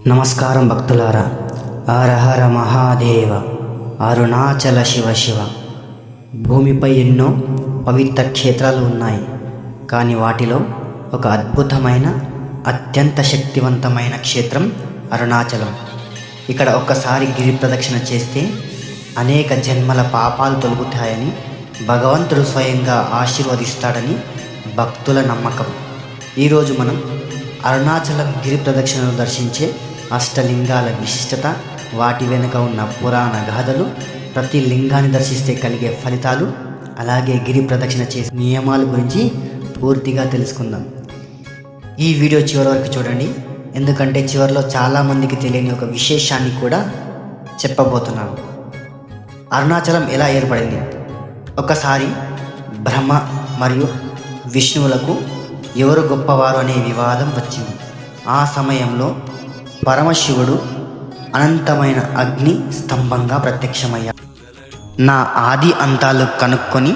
నమస్కారం భక్తులారా. హర మహాదేవ, అరుణాచల శివ శివ. భూమిపై ఎన్నో పవిత్ర క్షేత్రాలు ఉన్నాయి, కానీ వాటిలో ఒక అద్భుతమైన అత్యంత శక్తివంతమైన క్షేత్రం అరుణాచలం. ఇక్కడ ఒక్కసారి గిరి ప్రదక్షిణ చేస్తే అనేక జన్మల పాపాలు తొలగుతాయని భగవంతుడు స్వయంగా ఆశీర్వదిస్తాడని భక్తుల నమ్మకం. ఈరోజు మనం అరుణాచలం గిరి ప్రదక్షిణను దర్శించే అష్టలింగాల విశిష్టత, వాటి వెనుక ఉన్న పురాణ గాథలు, ప్రతి లింగాన్ని దర్శిస్తే కలిగే ఫలితాలు, అలాగే గిరి ప్రదక్షిణ చేసే నియమాల గురించి పూర్తిగా తెలుసుకుందాం. ఈ వీడియో చివరి వరకు చూడండి, ఎందుకంటే చివరిలో చాలామందికి తెలియని ఒక విశేషాన్ని కూడా చెప్పబోతున్నాను. అరుణాచలం ఎలా ఏర్పడింది? ఒకసారి బ్రహ్మ మరియు విష్ణువులకు ఎవరు గొప్పవారు అనే వివాదం వచ్చింది. ఆ సమయంలో పరమశివుడు అనంతమైన అగ్ని స్తంభంగా ప్రత్యక్షమయ్యాడు. నా ఆది అంతాలు కనుక్కొని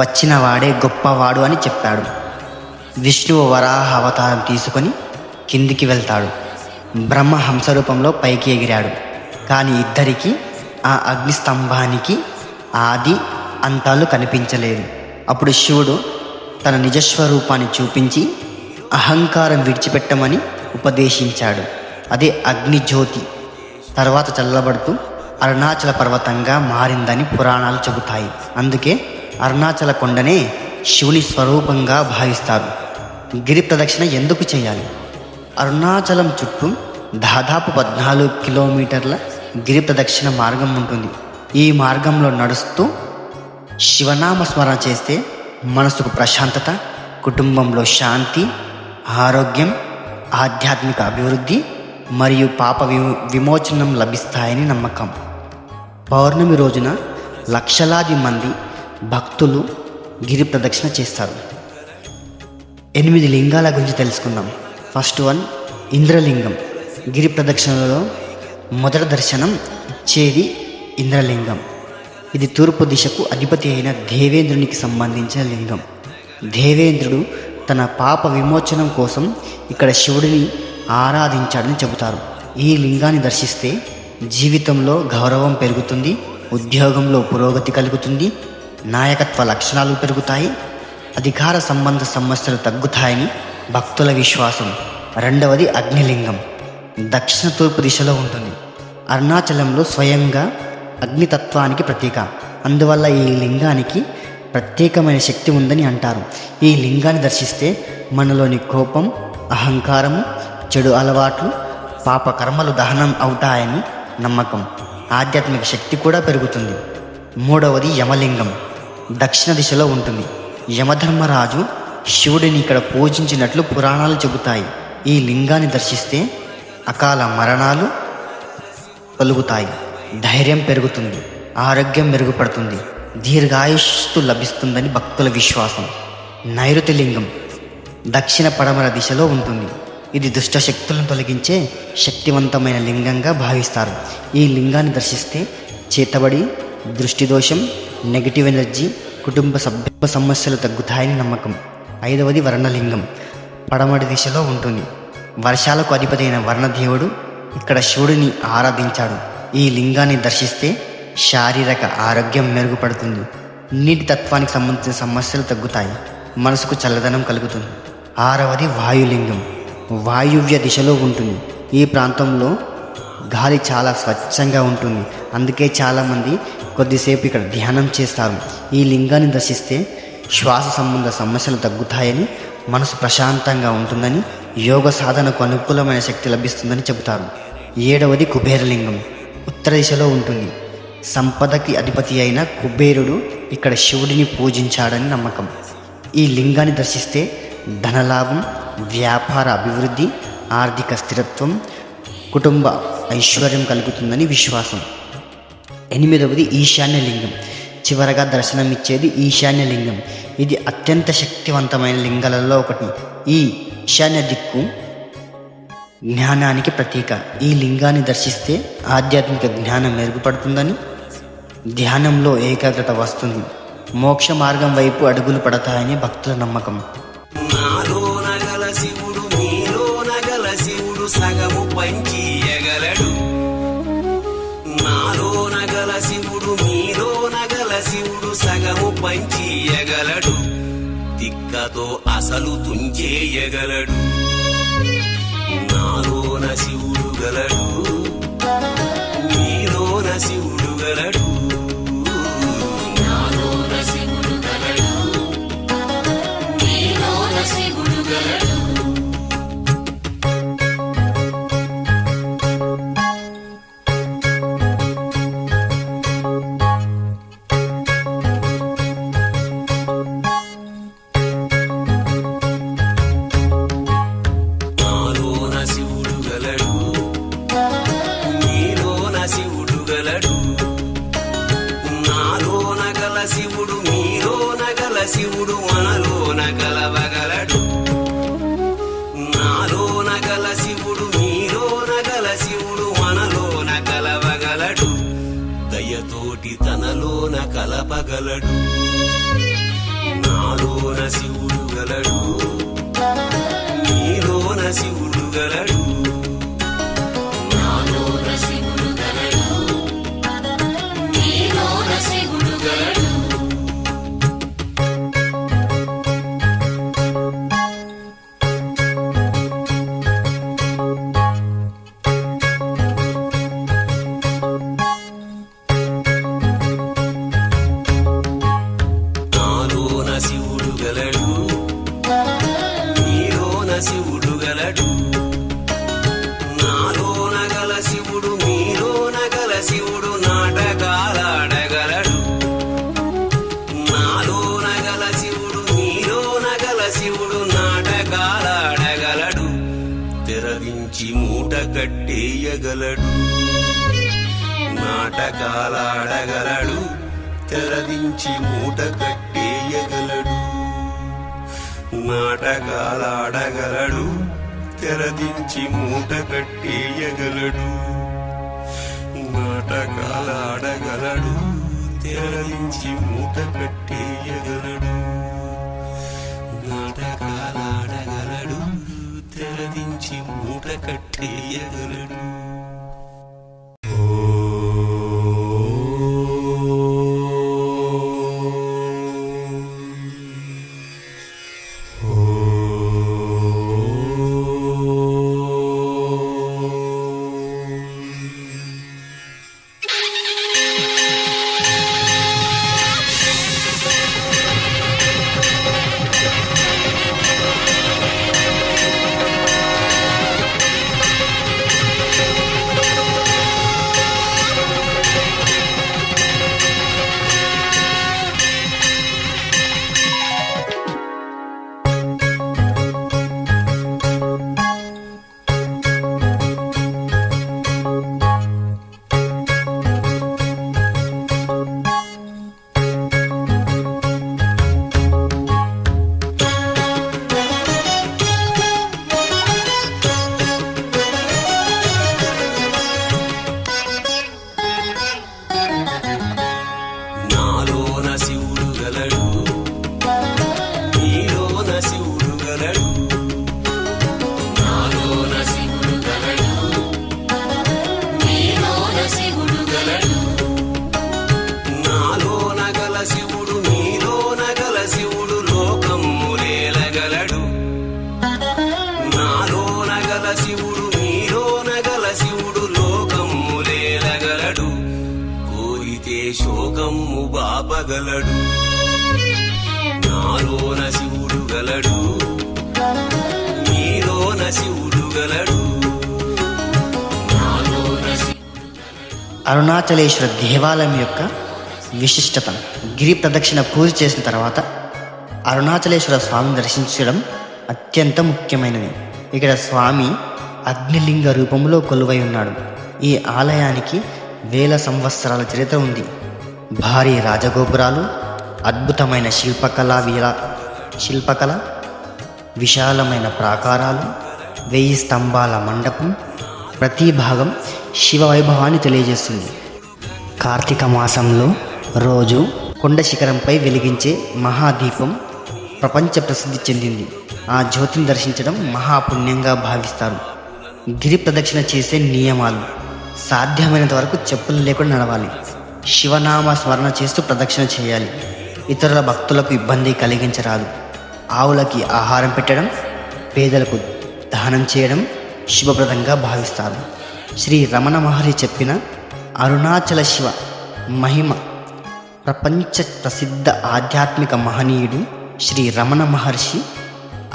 వచ్చిన వాడే గొప్పవాడు అని చెప్పాడు. విష్ణువు వరాహ అవతారం తీసుకొని కిందికి వెళ్తాడు. బ్రహ్మ హంస రూపంలో పైకి ఎగిరాడు. కానీ ఇద్దరికీ ఆ అగ్ని స్తంభానికి ఆది అంతాలు కనిపించలేదు. అప్పుడు శివుడు తన నిజస్వరూపాన్ని చూపించి అహంకారం విడిచిపెట్టమని ఉపదేశించాడు. అదే అగ్నిజ్యోతి తర్వాత చల్లబడుతూ అరుణాచల పర్వతంగా మారిందని పురాణాలు చెబుతాయి. అందుకే అరుణాచల కొండనే శివుని స్వరూపంగా భావిస్తారు. గిరి ప్రదక్షిణ ఎందుకు చేయాలి? అరుణాచలం చుట్టూ దాదాపు 14 కిలోమీటర్ల గిరి ప్రదక్షిణ మార్గం ఉంటుంది. ఈ మార్గంలో నడుస్తూ శివనామ స్మరణ చేస్తే మనసుకు ప్రశాంతత, కుటుంబంలో శాంతి, ఆరోగ్యం, ఆధ్యాత్మిక అభివృద్ధి మరియు పాప విమోచనం లభిస్తాయని నమ్మకం. పౌర్ణమి రోజున లక్షలాది మంది భక్తులు గిరి ప్రదక్షిణ చేస్తారు. 8 లింగాల గురించి తెలుసుకుందాం. First one Indralingam. గిరి ప్రదక్షిణలో మొదటి దర్శనం ఇచ్చేది ఇంద్రలింగం. ఇది తూర్పు దిశకు అధిపతి అయిన దేవేంద్రునికి సంబంధించిన లింగం. దేవేంద్రుడు తన పాప విమోచనం కోసం ఇక్కడ శివుడిని ఆరాధించాడని చెబుతారు. ఈ లింగాన్ని దర్శిస్తే జీవితంలో గౌరవం పెరుగుతుంది, ఉద్యోగంలో పురోగతి కలుగుతుంది, నాయకత్వ లక్షణాలు పెరుగుతాయి, అధికార సంబంధ సమస్యలు తగ్గుతాయని భక్తుల విశ్వాసం. రెండవది అగ్నిలింగం. దక్షిణ తూర్పు దిశలో ఉంటుంది. అరుణాచలంలో స్వయంగా అగ్నితత్వానికి ప్రతీక. అందువల్ల ఈ లింగానికి ప్రత్యేకమైన శక్తి ఉందని అంటారు. ఈ లింగాన్ని దర్శిస్తే మనలోని కోపం, అహంకారము, చెడు అలవాట్లు, పాప కర్మలు దహనం అవుతాయని నమ్మకం. ఆధ్యాత్మిక శక్తి కూడా పెరుగుతుంది. మూడవది యమలింగం. దక్షిణ దిశలో ఉంటుంది. యమధర్మరాజు శివుడిని ఇక్కడ పూజించినట్లు పురాణాలు చెబుతాయి. ఈ లింగాన్ని దర్శిస్తే అకాల మరణాలు కలుగుతాయి, ధైర్యం పెరుగుతుంది, ఆరోగ్యం మెరుగుపడుతుంది, దీర్ఘాయుష్తు లభిస్తుందని భక్తుల విశ్వాసం. నైరుతి లింగం దక్షిణ పడమర దిశలో ఉంటుంది. ఇది దుష్ట శక్తులను తొలగించే శక్తివంతమైన లింగంగా భావిస్తారు. ఈ లింగాన్ని దర్శిస్తే చేతబడి, దృష్టి దోషం, నెగిటివ్ ఎనర్జీ, కుటుంబ సమస్యలు తగ్గుతాయని నమ్మకం. ఐదవది వర్ణలింగం. పడమటి దిశలో ఉంటుంది. వర్షాలకు అధిపతి అయిన వర్ణదేవుడు ఇక్కడ శివుడిని ఆరాధించాడు. ఈ లింగాన్ని దర్శిస్తే శారీరక ఆరోగ్యం మెరుగుపడుతుంది, నీటి తత్వానికి సంబంధించిన సమస్యలు తగ్గుతాయి, మనసుకు చల్లదనం కలుగుతుంది. ఆరవది వాయులింగం. వాయువ్య దిశలో ఉంటుంది. ఈ ప్రాంతంలో గాలి చాలా స్వచ్ఛంగా ఉంటుంది. అందుకే చాలామంది కొద్దిసేపు ఇక్కడ ధ్యానం చేస్తారు. ఈ లింగాన్ని దర్శిస్తే శ్వాస సంబంధ సమస్యలు తగ్గుతాయని, మనసు ప్రశాంతంగా ఉంటుందని, యోగ సాధనకు అనుకూలమైన శక్తి లభిస్తుందని చెబుతారు. ఏడవది కుబేరలింగం. ఉత్తర దిశలో ఉంటుంది. సంపదకి అధిపతి అయిన కుబేరుడు ఇక్కడ శివుడిని పూజించాడని నమ్మకం. ఈ లింగాన్ని దర్శిస్తే ధనలాభం, వ్యాపార అభివృద్ధి, ఆర్థిక స్థిరత్వం, కుటుంబ ఐశ్వర్యం కలుగుతుందని విశ్వాసం. ఎనిమిదవది ఈశాన్య లింగం. చివరగా దర్శనమిచ్చేది ఈశాన్య లింగం. ఇది అత్యంత శక్తివంతమైన లింగాలలో ఒకటి. ఈ ఈశాన్య దిక్కు జ్ఞానానికి ప్రతీక. ఈ లింగాన్ని దర్శిస్తే ఆధ్యాత్మిక జ్ఞానం మెరుగుపడుతుందని, ధ్యానంలో ఏకాగ్రత వస్తుంది, మోక్ష మార్గం వైపు అడుగులు పడతాయని భక్తుల నమ్మకం. నాలో నగల శివుడు, నీలో నగల శివుడు, సగము పంచియగలడు. నాలోన గల శివుడు మీలోన గల శివుడు సగము పంచియగలడు. తిక్కతో అసలు తుంచేయగలడు. నాలోన శివుడు గలడు, మీలోన శివుడు గలడు. నాలోన శివుడు గలడు, మీలోన శివుడు గలడు. శివుడు మీలోన గల శివుడు మనలోన కలవగలడు. నాలోన గల శివుడు మీలోన గల శివుడు మనలోన కలవగలడు. దయతోటి తనలోన కలపగలడు. నాలోన శివుడు గలడు, మీలోన శివుడు గలడు. నాలోన శివుడు గలడు, మీలోన శివుడు గలడు. శివుడు గలడు. నాలోన గల శివుడు మీలోన గల శివుడు నాటకాలాడగలడు. నాలోన గల శివుడు మీలోన గల శివుడు నాటకాలాడగలడు. తెరవించి మూట కట్టేయగలడు. నాటకాలాడగలడు, తెరవించి మూట కట్టేయగలడు. నాటకాలాడగలడు, తెరదించి మూట కట్టేయగలడు. నాటకాలాడగలడు, తెరదించి మూట కట్టేయగలడు. నాటకాలాడగలడు, తెరదించి మూట కట్టేయగలడు. శివుడు మీలోన గల శివుడు లోకమ్ములేలగలడు. కోరితే శోకమ్ము బాపగలడు. నాలోన శివుడు గలడు, మీలోన శివుడు గలడు. అరుణాచలేశ్వర దేవాలయం యొక్క విశిష్టత. గిరి ప్రదక్షిణ పూర్తి చేసిన తర్వాత అరుణాచలేశ్వర స్వామిని దర్శించడం అత్యంత ముఖ్యమైనది. ఇక్కడ స్వామి అగ్నిలింగ రూపంలో కొలువై ఉన్నాడు. ఈ ఆలయానికి వేల సంవత్సరాల చరిత్ర ఉంది. భారీ రాజగోపురాలు, అద్భుతమైన శిల్పకళ, విశాలమైన ప్రాకారాలు, 1000 స్తంభాల మండపం, ప్రతి భాగం శివ వైభవాన్ని తెలియజేస్తుంది. కార్తీక మాసంలో రోజు కొండ శిఖరంపై వెలిగించే మహాదీపం ప్రపంచ ప్రసిద్ధి చెందింది. ఆ జ్యోతిని దర్శించడం మహాపుణ్యంగా భావిస్తారు. గిరి ప్రదక్షిణ చేసే నియమాలు: సాధ్యమైనంత వరకు చెప్పులు లేకుండా నడవాలి. శివనామ స్మరణ చేస్తూ ప్రదక్షిణ చేయాలి. ఇతరుల భక్తులకు ఇబ్బంది కలిగించరాదు. ఆవులకి ఆహారం పెట్టడం, పేదలకు దానం చేయడం శుభప్రదంగా భావిస్తారు. శ్రీ రమణ మహర్షి చెప్పిన అరుణాచల శివ మహిమ ప్రపంచ ప్రసిద్ధ ఆధ్యాత్మిక మహనీయుడు శ్రీ రమణ మహర్షి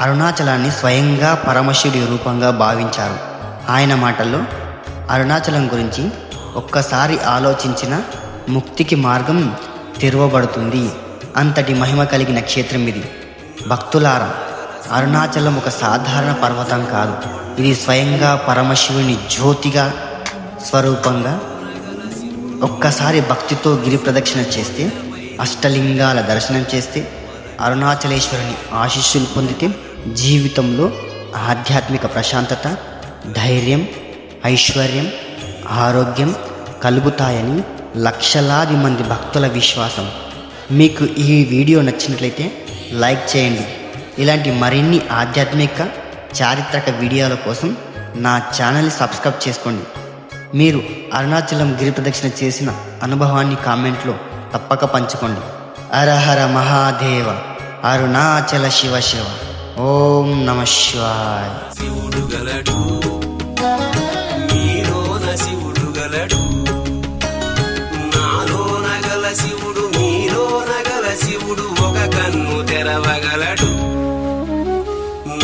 అరుణాచలాన్ని స్వయంగా పరమశివుడి రూపంగా భావించారు. ఆయన మాటల్లో అరుణాచలం గురించి ఒక్కసారి ఆలోచించిన ముక్తికి మార్గం తెరవబడుతుంది. అంతటి మహిమ కలిగిన క్షేత్రం ఇది. భక్తులారా, అరుణాచలం ఒక సాధారణ పర్వతం కాదు. ఇది స్వయంగా పరమశివుని జ్యోతిగా స్వరూపంగా. ఒక్కసారి భక్తితో గిరి ప్రదక్షిణ చేస్తే, అష్టలింగాల దర్శనం చేస్తే, అరుణాచలేశ్వరుని ఆశీస్సులు పొందితే జీవితంలో ఆధ్యాత్మిక ప్రశాంతత, ధైర్యం, ఐశ్వర్యం, ఆరోగ్యం కలుగుతాయని లక్షలాది మంది భక్తుల విశ్వాసం. మీకు ఈ వీడియో నచ్చినట్లయితే లైక్ చేయండి. ఇలాంటి మరిన్ని ఆధ్యాత్మిక చారిత్రక వీడియోల కోసం నా ఛానల్ని సబ్స్క్రైబ్ చేసుకోండి. మీరు అరుణాచలం గిరి ప్రదక్షిణ చేసిన అనుభవాన్ని కామెంట్లో తప్పక పంచుకోండి. హర హర మహాదేవ, అరుణాచల శివ శివ. ఓం నమ శివాయ. శివుడు గలడు, మీలోన శివుడు గలడు. నాలోన గల శివుడు, మీలోన గల శివుడు ఒక కన్ను తెరవగలడు.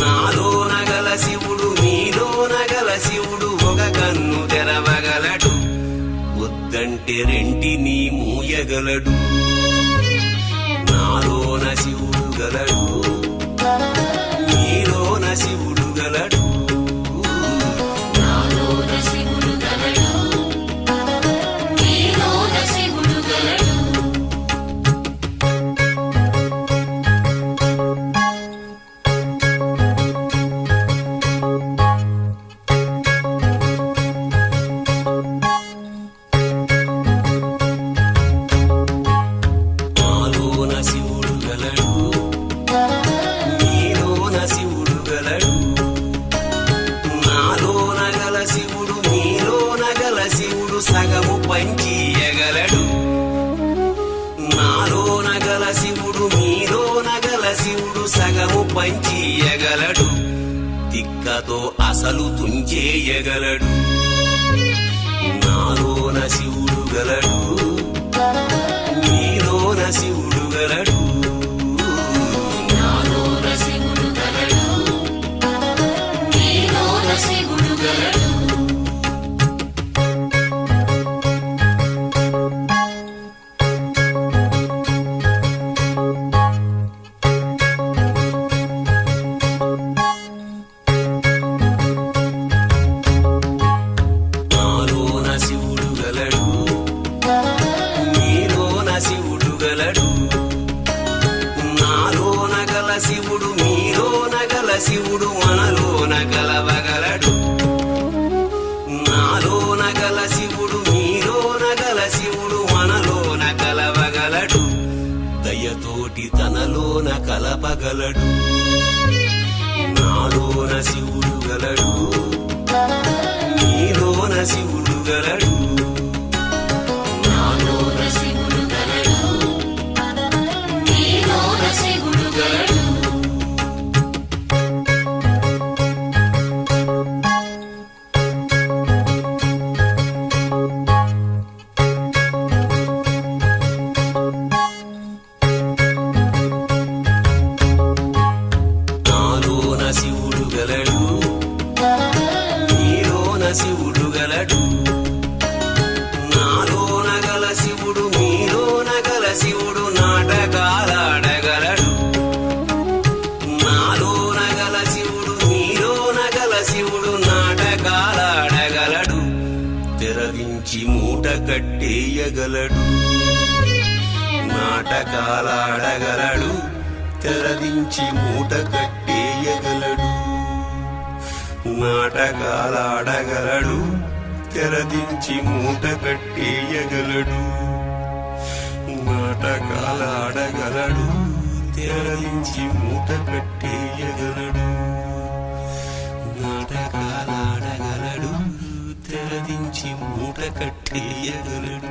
నాలోన గల శివుడు, మీలోన గల శివుడు ఒక కన్ను తెరవగలడు. వద్దంటే రెంటిని మూయగలడు. నాలోన శివుడు గలడు, మీలోన శివుడు గలడు. నాలోన శివుడు గలడు, నీలోన శివుడు గలడు. నాలోన శివుడు గలడు, మీలోన శివుడు గలడు. నాలోన గల శివుడు, మీలోన గల శివుడు సగము పంచియగలడు. నాలోన గల శివుడు, మీలోన గల శివుడు సగము పంచియగలడు. తిక్కతో అసలు తుంచేయగలడు. నాలోన శివుడు గలడు, మీలోన శివుడు గలడు. నాలోన శివుడు గలడు, నీలోన శివుడు గలడు. నాలోన శివుడు గలడు, మీలోన శివుడు గలడు. నాలోన గల శివుడు, మీలోన గల శివుడు మనలోన కలవగలడు. నాలోన గల శివుడు, మీలోన గల శివుడు మనలోన కలవగలడు. దయతోటి తనలోన కలపగలడు. నాలోన శివుడు గలడు, మీలోన శివుడు గలడు. నాలోన శివుడు గలడు, నీలోన శివుడు గలడు. నాలోన శివుడు గలడు, మీలోన శివుడు గలడు. నాలోన గల శివుడు, మీలోన గల శివుడు నాటకాలాడగలడు. నాలోన గల శివుడు, మీలోన గల శివుడు నాటకాలాడగలడు. తెరవించి మూట కట్టేయగలడు. నాటకాలాడగలడు. తెరదించి మూట కట్టేయగలడు. నాటకాలాడగలడు. తెరదించి మూట కట్టేయగలడు. నాటకాలాడగలడు. తెరదించి మూట కట్టేయగలడు. నాటకాలాడగలడు. మదించి మూట కట్టేయగలడు